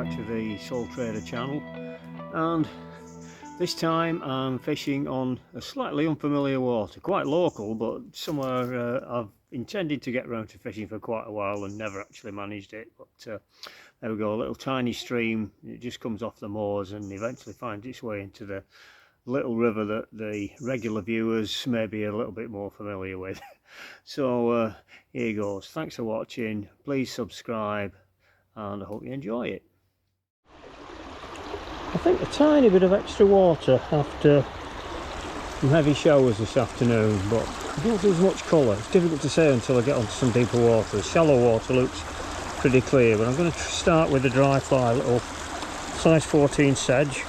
back to the Sole Trader channel, and this time I'm fishing on a slightly unfamiliar water, quite local, but somewhere I've intended to get round to fishing for quite a while and never actually managed it. But there we go, a little tiny stream. It just comes off the moors and eventually finds its way into the little river that the regular viewers may be a little bit more familiar with. So here goes. Thanks for watching. Please subscribe and I hope you enjoy it. I think a tiny bit of extra water after some heavy showers this afternoon, but I don't see as much colour. It's difficult to say until I get onto some deeper water. Shallow water looks pretty clear, but I'm going to start with a dry fly, little size 14 sedge,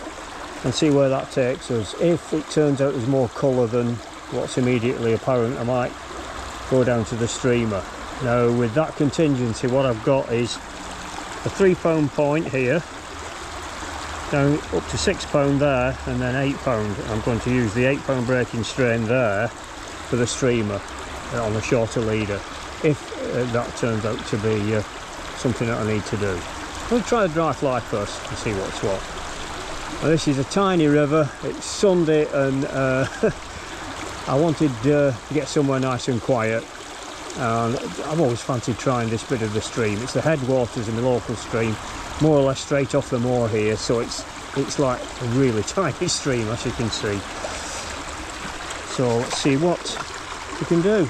and see where that takes us. If it turns out there's more colour than what's immediately apparent, I might go down to the streamer. Now with that contingency, what I've got is a 3 pound point here, down up to 6 pound there, and then 8 pound. I'm going to use the 8 pound breaking strain there for the streamer on a shorter leader, if that turns out to be something that I need to do. I'm going to try a dry fly first and see what's what. Now, this is a tiny river. It's Sunday and I wanted to get somewhere nice and quiet, and I've always fancied trying this bit of the stream. It's the headwaters in the local stream, more or less straight off the moor here, so it's like a really tiny stream, as you can see. So let's see what we can do.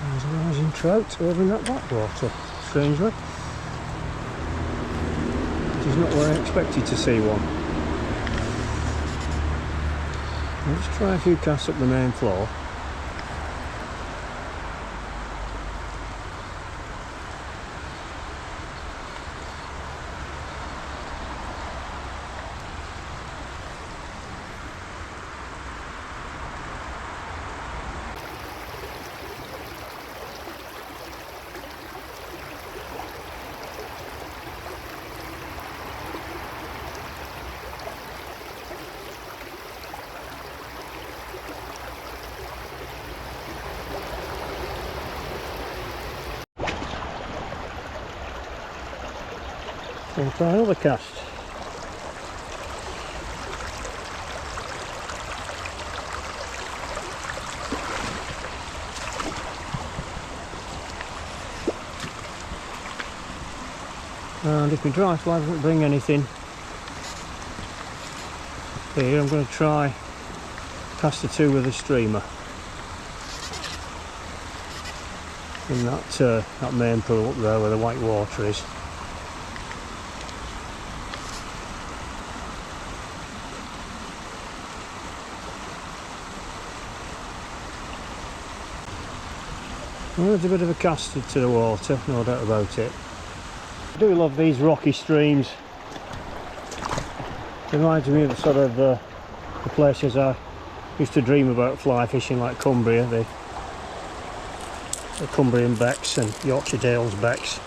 There's a rising trout over in that backwater, strangely. Which is not where I expected to see one. I'll just try a few casts up the main floor. We'll try another cast. And if my dry fly doesn't bring anything here, I'm going to try cast a 2 with a streamer in that main pool up there where the white water is. Well, there's a bit of a cast to the water, no doubt about it. I do love these rocky streams. Reminds me of the sort of the places I used to dream about fly fishing, like Cumbria, the Cumbrian becks and Yorkshire Dales becks.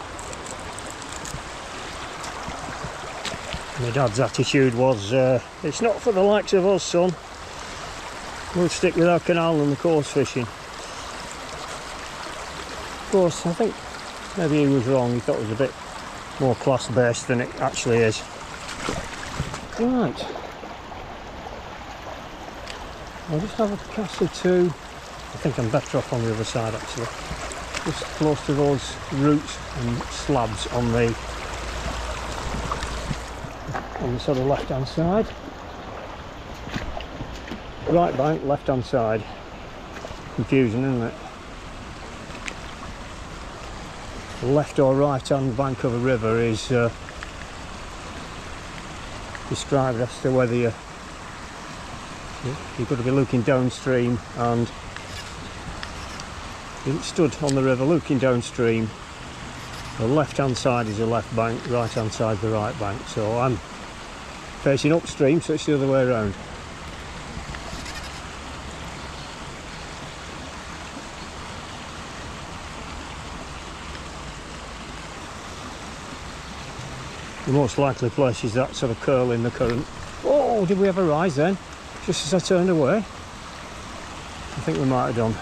My dad's attitude was, it's not for the likes of us, son. We'll stick with our canal and the coarse fishing. Of course, I think maybe he was wrong. He thought it was a bit more class-based than it actually is. Right, I'll just have a cast or 2. I think I'm better off on the other side actually. Just close to those roots and slabs on the sort of left-hand side. Right bank, left-hand side. Confusing, isn't it? The left or right hand bank of a river is described as to whether you've got to be looking downstream, and you stood on the river looking downstream. The left hand side is the left bank, right hand side the right bank, so I'm facing upstream, so it's the other way around. the most likely place is that sort of curl in the current. Oh, did we have a rise then? Just as I turned away? I think we might have done.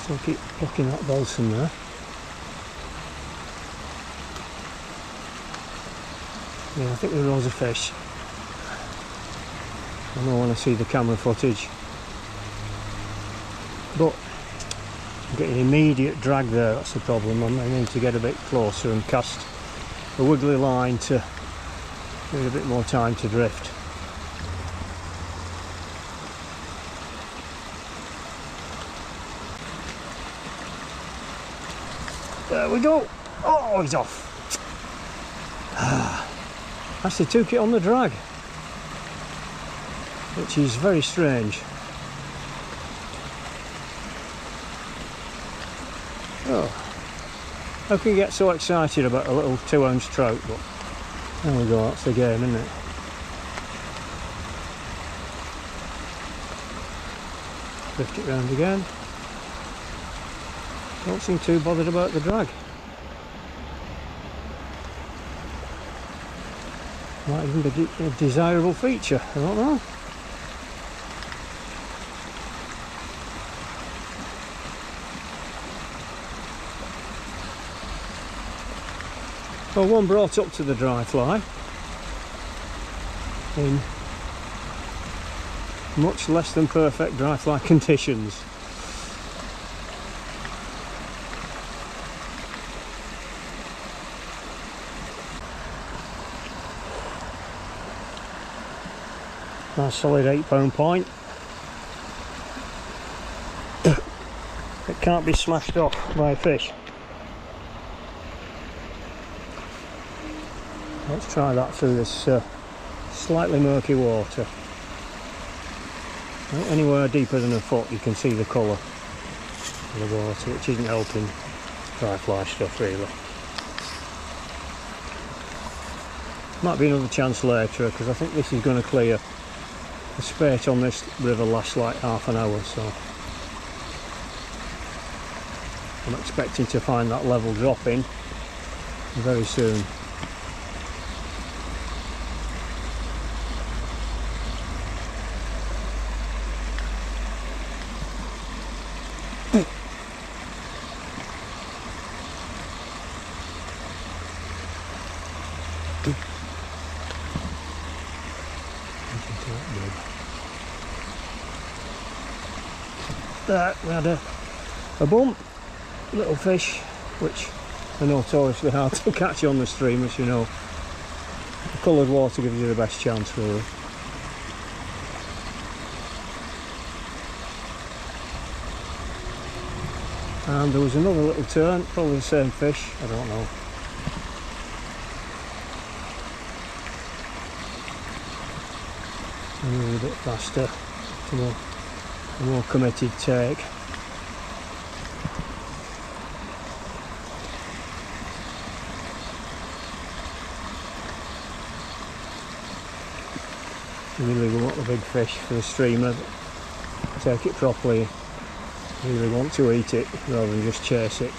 So keep plucking that balsam there. Yeah, I think there was a fish. I know when I see the camera footage. But I'm getting immediate drag there, that's the problem. I need to get a bit closer and cast a wiggly line to give it a bit more time to drift. There we go. Oh, he's off. Actually took it on the drag, which is very strange. Oh, how can you get so excited about a little 2-ounce trout? But there we go, that's the game, isn't it? Lift it round again. Don't seem too bothered about the drag. Might even be a desirable feature, I don't know. Well, one brought up to the dry fly in much less than perfect dry fly conditions. Nice solid 8-pound point. It can't be smashed off by a fish. Let's try that through this slightly murky water. Anywhere deeper than a foot you can see the colour of the water, which isn't helping dry fly stuff really. Might be another chance later because I think this is going to clear. The spate on this river lasts like half an hour, so I'm expecting to find that level dropping very soon. There, we had a bump, little fish, which are notoriously hard to catch on the stream, as you know. The coloured water gives you the best chance, really. And there was another little turn, probably the same fish, I don't know. Maybe a bit faster, a more committed take. Really we want a big fish for the streamer. Take it properly. Really want to eat it rather than just chase it.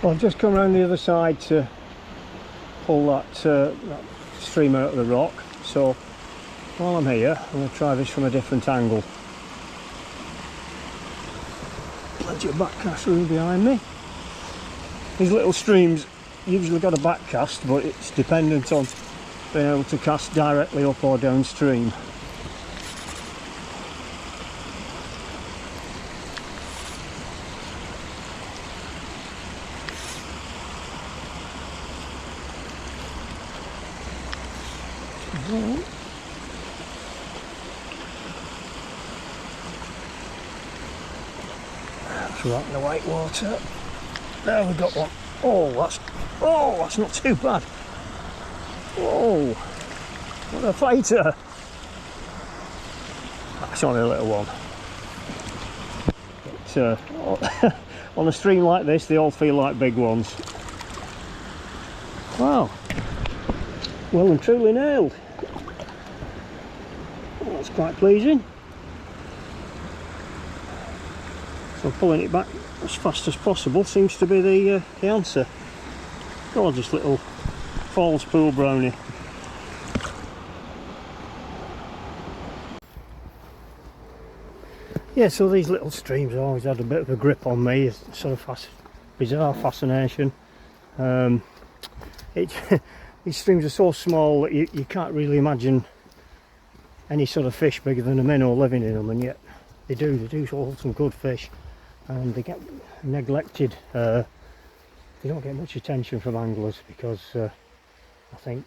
Well, I've just come around the other side to pull that streamer out of the rock. So while I'm here, I'm going to try this from a different angle. Plenty of back cast room behind me. These little streams usually got a back cast, but it's dependent on being able to cast directly up or downstream. Right in the white water. There we got one. Oh, that's not too bad. Whoa, what a fighter! That's only a little one. But, on a stream like this, they all feel like big ones. Wow, well and truly nailed. That's quite pleasing. So pulling it back as fast as possible seems to be the answer. Gorgeous little Falls pool brownie. Yeah, so these little streams always had a bit of a grip on me. It's sort of bizarre fascination. These streams are so small that you can't really imagine any sort of fish bigger than a minnow living in them, and yet they do hold some good fish, and they get neglected. They don't get much attention from anglers because I think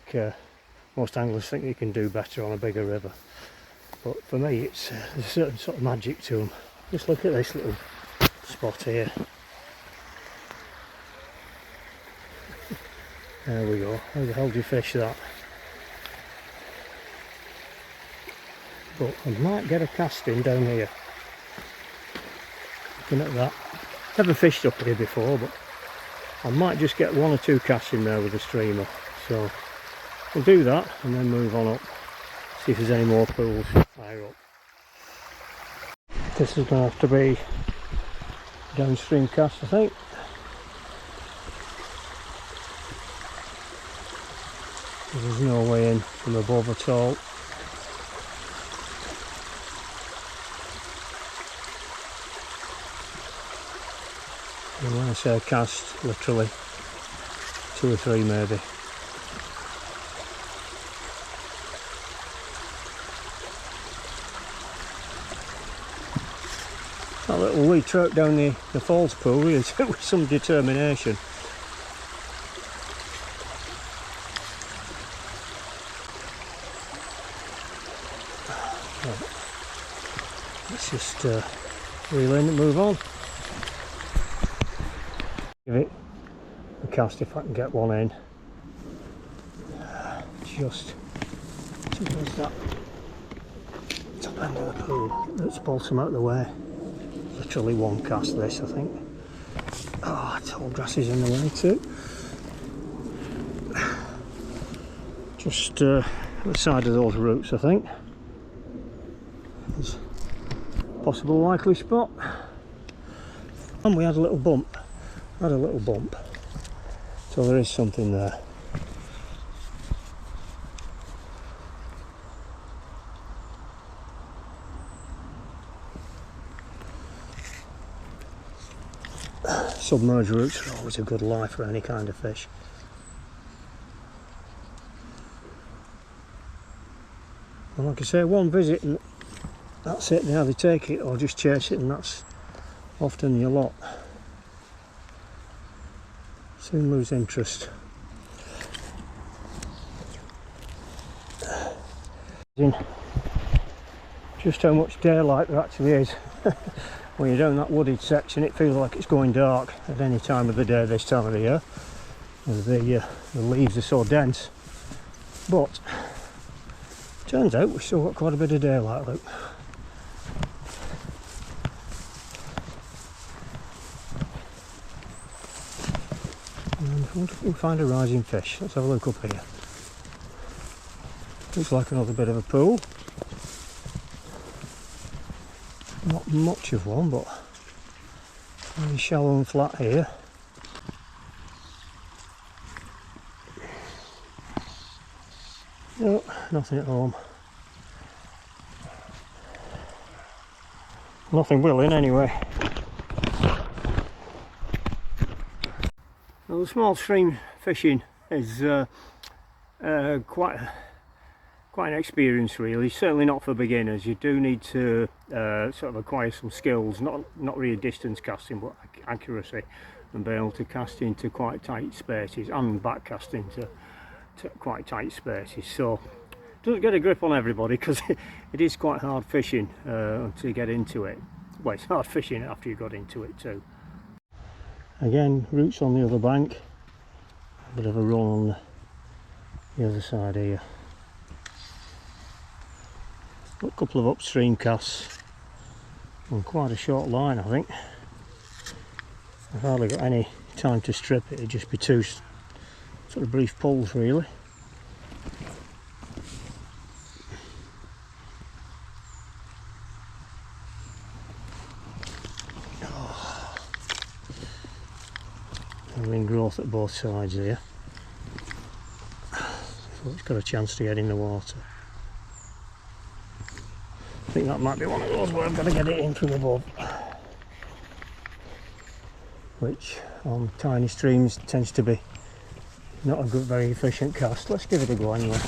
most anglers think they can do better on a bigger river. But for me, there's a certain sort of magic to them. Just look at this little spot here. There we go. How the hell do you fish that? But I might get a cast in down here. Looking at that. Never fished up here before, but I might just get 1 or 2 casts in there with a streamer. So we'll do that and then move on up. See if there's any more pools higher up. This is going to have to be downstream cast, I think. There's no way in from above at all. And when I say cast, literally 2 or 3 maybe. That little wee trout down the falls pool really took with some determination. Right. Let's just reel in and move on. Give it a cast if I can get one in. Just towards that top end of the pool. Let's pull some out of the way. Literally 1 cast this, I think. Oh, tall grass is in the way too. Just the side of those roots, I think. There's a possible likely spot. And we had a little bump. So there is something there. Submerged roots are always a good life for any kind of fish. And like I say, 1 visit and that's it. They either take it or just chase it, and that's often your lot. Soon lose interest. Just how much daylight there actually is. When you're down that wooded section, it feels like it's going dark at any time of the day this time of the year. The leaves are so dense. But turns out we've still got quite a bit of daylight, look. And I wonder if we can find a rising fish. Let's have a look up here. Looks like another bit of a pool. Not much of one, but very shallow and flat here. No, nothing at home. Nothing willing anyway. Well, the small stream fishing is quite an experience really. Certainly not for beginners. You do need to sort of acquire some skills, not really distance casting but accuracy, and be able to cast into quite tight spaces and back casting to quite tight spaces. So it doesn't get a grip on everybody because it is quite hard fishing until you get into it. Well, it's hard fishing after you got into it too. Again, roots on the other bank, a bit of a run on the other side here. A couple of upstream casts on quite a short line, I think. I've hardly got any time to strip it, it'd just be 2 sort of brief pulls really. Oh, growth at both sides here, so it's got a chance to get in the water. I think that might be one of those where I've got to get it in from above, which on tiny streams tends to be not a good, very efficient cast. Let's give it a go anyway.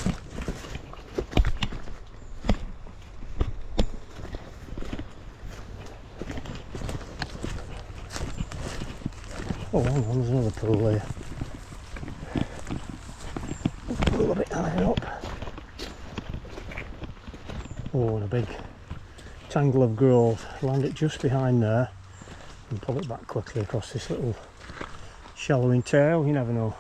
Oh, hang on, there's another pool here. Pull a bit higher up. Oh, and a big tangle of growth. Land it just behind there and pull it back quickly across this little shallowing tail. You never know.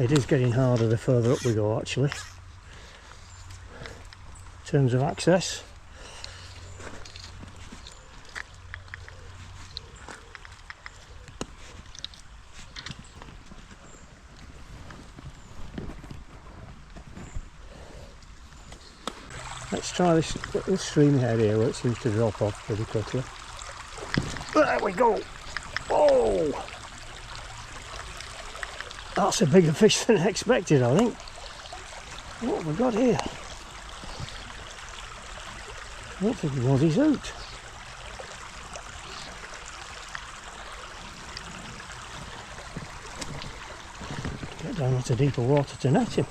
It is getting harder the further up we go, actually, in terms of access. Let's try this little stream head here where it seems to drop off pretty quickly. There we go! Oh! That's a bigger fish than I expected, I think. What have we got here? I don't think he knows he's out. Get down into deeper water to net him.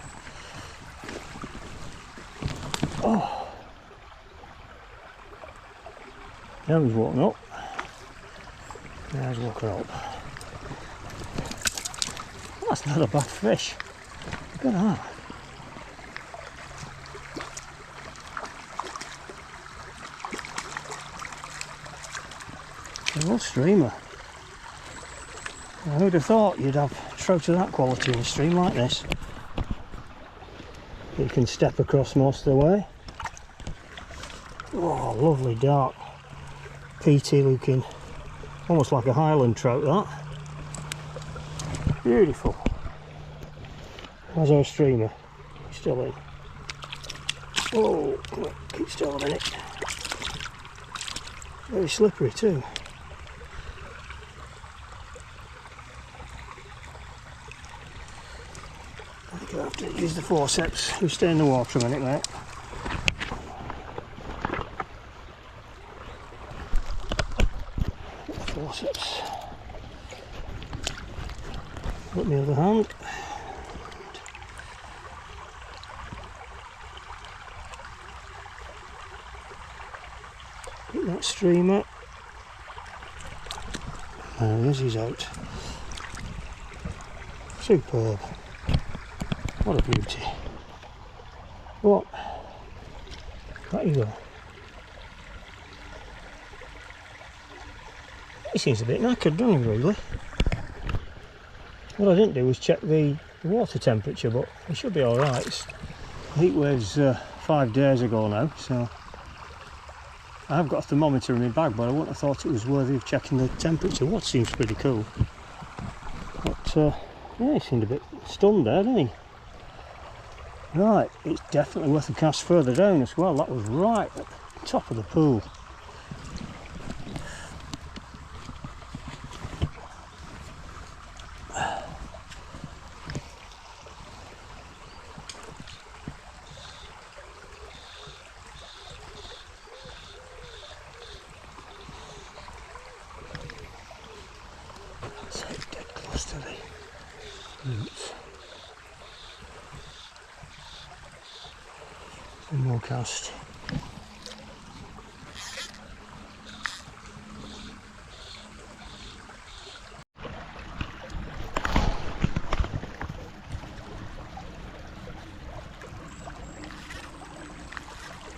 Oh, now he's walking up. Now he's walking up. That's not a bad fish. Look at that. A little streamer. I would have thought you'd have trout of that quality in a stream like this. You can step across most of the way. Oh, lovely dark, peaty looking, almost like a highland trout that. Beautiful. How's our streamer? He's still in. Oh, keep still a minute. Very slippery too. I think I'll have to use the forceps. You stay in the water a minute, mate. Forceps. Put my other hand. Get that streamer. There he is, he's out. Superb. What a beauty. What? There you go. He seems a bit knackered, doesn't he, really? What I didn't do was check the water temperature, but it should be alright. Heat waves 5 days ago now, so I have got a thermometer in my bag, but I wouldn't have thought it was worthy of checking the temperature. What seems pretty cool. But yeah, he seemed a bit stunned there, didn't he? Right, it's definitely worth a cast further down as well. That was right at the top of the pool. Dead close to the roots. One more cast.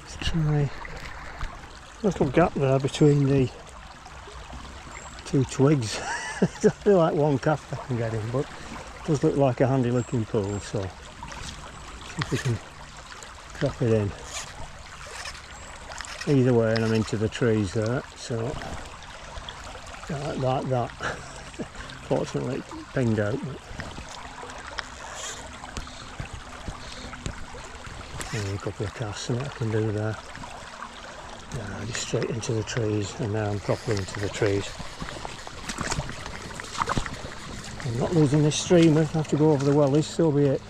Let's try a little gap there between the two twigs. It's only like one cast I can get in, but it does look like a handy looking pool, so see if we can drop it in. Either way, and I'm into the trees there, so like that. Fortunately it pinged out, but maybe a couple of casts and what I can do there. Yeah, just straight into the trees, and now I'm properly into the trees. I'm not losing this streamer. I have to go over the wellies, so be it.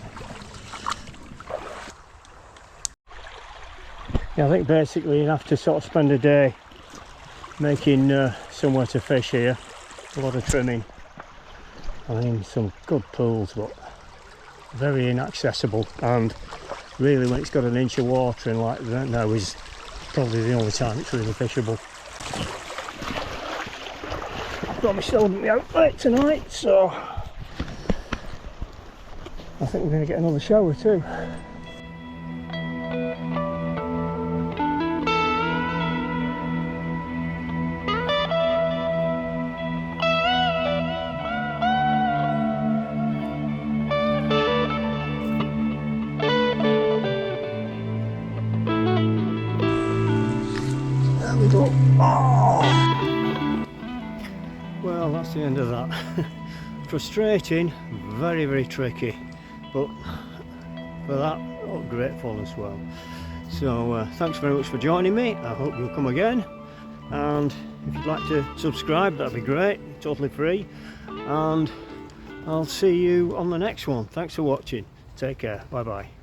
Yeah, I think basically you have to sort of spend a day making somewhere to fish here. A lot of trimming. I mean, some good pools, but very inaccessible, and really when it's got an inch of water in like that now is probably the only time it's really fishable. I promised I wouldn't be out late tonight, so I think we're going to get another shower too. There we go. Oh! Well, that's the end of that. Frustrating, very, very tricky, but for that, oh, grateful as well. So thanks very much for joining me. I hope you'll come again, and if you'd like to subscribe, that'd be great, totally free, and I'll see you on the next one. Thanks for watching. Take care. Bye bye.